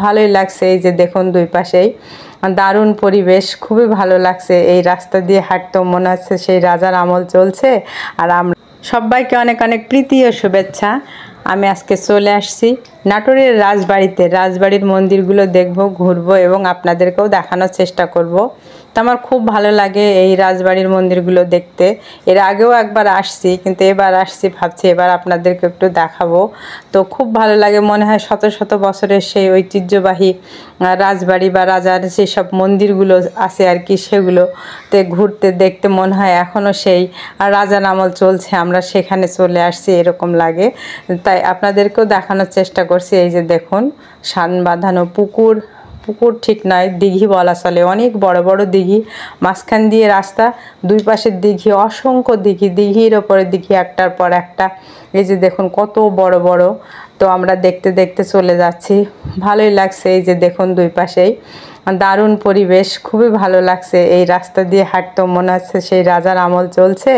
ভালোই লাগছে। এই যে দেখুন দুই পাশেই দারুণ পরিবেশ, খুবই ভালো লাগছে। এই রাস্তা দিয়ে হাঁটতেও মনে হচ্ছে সেই রাজার আমল চলছে। আর আমরা সবাইকে অনেক অনেক প্রীতি ও শুভেচ্ছা। আমি আজকে চলে আসছি নাটোরের রাজবাড়িতে। রাজবাড়ির মন্দিরগুলো দেখব, ঘুরবো এবং আপনাদেরকেও দেখানোর চেষ্টা করব। তো আমার খুব ভালো লাগে এই রাজবাড়ির মন্দিরগুলো দেখতে। এর আগেও একবার আসছি, কিন্তু এবার আসছি ভাবছি এবার আপনাদেরকে একটু দেখাবো। তো খুব ভালো লাগে, মনে হয় শত শত বছরের সেই ঐতিহ্যবাহী রাজবাড়ি বা রাজার যেসব মন্দিরগুলো আছে আর কি, সেগুলোতে ঘুরতে দেখতে মনে হয় এখনও সেই রাজার আমল চলছে, আমরা সেখানে চলে আসছি এরকম লাগে। তাই আপনাদেরকেও দেখানোর চেষ্টা করছি। এই যে দেখুন শান বাঁধানো পুকুর, পুকুর ঠিক নয়, দিঘি বলা চলে, অনেক বড় বড় দিঘি, মাঝখান দিয়ে রাস্তা, দুই পাশের দিঘি, অসংখ্য দিঘি, দিঘির ওপরে দিঘি একটার পর একটা। এই যে দেখুন কত বড় বড়। তো আমরা দেখতে দেখতে চলে যাচ্ছি, ভালোই লাগছে। এই যে দেখুন দুই পাশেই দারুণ পরিবেশ, খুবই ভালো লাগছে। এই রাস্তা দিয়ে হাঁটতেও মনে হচ্ছে সেই রাজার আমল চলছে।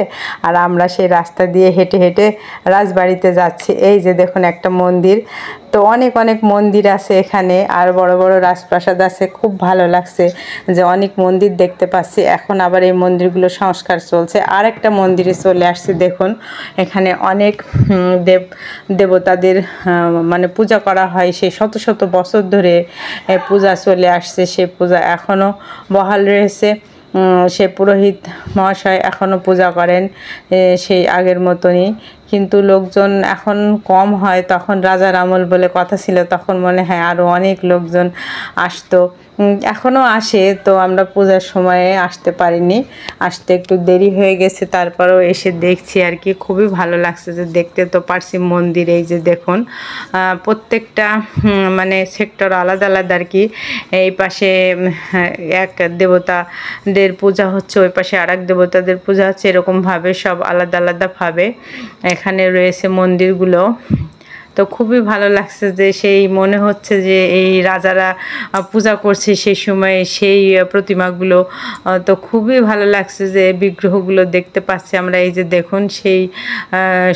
আর আমরা সেই রাস্তা দিয়ে হেঁটে হেঁটে রাজবাড়িতে যাচ্ছি। এই যে দেখুন একটা মন্দির, তো অনেক অনেক মন্দির আছে এখানে, আর বড় বড় রাজপ্রাসাদ আছে। খুব ভালো লাগছে যে অনেক মন্দির দেখতে পাচ্ছি। এখন আবার এই মন্দিরগুলো সংস্কার চলছে। আর একটা মন্দিরে চলে আসছি, দেখুন এখানে অনেক দেবতাদের মানে পূজা করা হয়, সেই শত শত বছর ধরে পূজা চলে আসছে। সে পূজা এখনও বহাল রয়েছে। সে পুরোহিত মহাশয় এখনও পূজা করেন সেই আগের মতনই, কিন্তু লোকজন এখন কম হয়। তখন রাজার আমল বলে কথা ছিল, তখন মনে হয় আরও অনেক লোকজন আসতো, এখনও আসে। তো আমরা পূজার সময়ে আসতে পারিনি, আসতে একটু দেরি হয়ে গেছে, তারপরেও এসে দেখছি আর কি। খুবই ভালো লাগছে যে দেখতে তো পারছি মন্দির। এই যে দেখুন প্রত্যেকটা মানে সেক্টর আলাদা আলাদা আর কি। এই পাশে এক দেবতাদের পূজা হচ্ছে, ওই পাশে আর এক দেবতাদের পূজা হচ্ছে, এরকমভাবে সব আলাদা আলাদাভাবে এখানে রয়েছে মন্দিরগুলো। তো খুবই ভালো লাগছে যে সেই মনে হচ্ছে যে এই রাজারা পূজা করছে সেই সময় সেই প্রতিমাগুলো। তো খুবই ভালো লাগছে যে বিগ্রহগুলো দেখতে পাচ্ছি আমরা। এই যে দেখুন সেই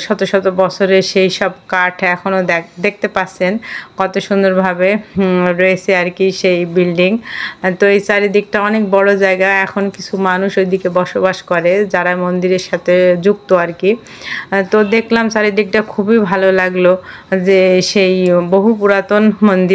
শত শত বছরের সেই সব কাঠ এখনও দেখতে পাচ্ছেন কত সুন্দরভাবে রয়েছে আর কি সেই বিল্ডিং। তো এই চারিদিকটা অনেক বড় জায়গা। এখন কিছু মানুষ ওইদিকে বসবাস করে যারা মন্দিরের সাথে যুক্ত আর কি। তো দেখলাম চারিদিকটা, খুবই ভালো লাগলো যে সেই বহু পুরাতন মন্দির।